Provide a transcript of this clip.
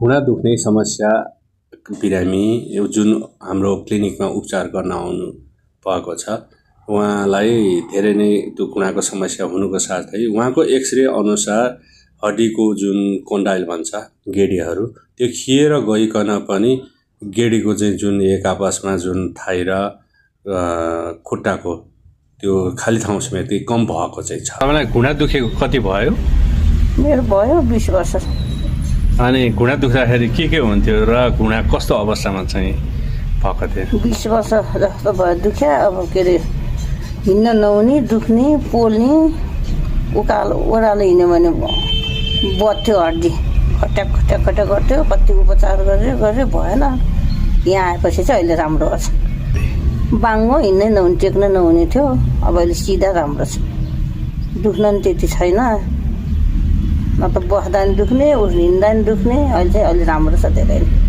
घुँडा दुख्ने समस्या बिरामी जुन हाम्रो क्लिनिकमा उपचार गर्न आउनु भएको छ, उहाँलाई धेरै नै त्यो घुँडाको समस्या हुनुको साथै उहाँको एक्सरे अनुसार हड्डीको जुन कोन्डाइल भन्छ गेडीहरू त्यो खिएर गइकन पनि गेडीको चाहिँ जुन एक आपसमा जुन थाई र खुट्टाको त्यो खाली ठाउँ समेत कम भएको चाहिँ छ। तपाईँलाई घुँडा दुखेको कति भयो? मेरो भयो 20 वर्ष। अनि घुँडा दुख्दाखेरि के हुन्थ्यो र घुँडा कस्तो अवस्थामा चाहिँ भएको थियो? 20 वर्ष जस्तो भयो दुख्या। अब के अरे हिँड्न नहुने, दुख्ने, पोल्ने, उकालो ओह्रालो हिँड्यो भने बथ्यो हड्डी, खट्याक खट्याक खट्याक गर्थ्यो। कति उपचार गरे भएन। यहाँ आएपछि चाहिँ अहिले राम्रो छ। बाङ्गो हिँड्नै नहुने, टेक्न नहुने थियो, अब अहिले सिधा राम्रो छ। दुख्न नि त्यति छैन, न त बस्दा नि दुख्ने, हिँड्दा नि दुख्ने। अहिले चाहिँ राम्रो छ धेरै।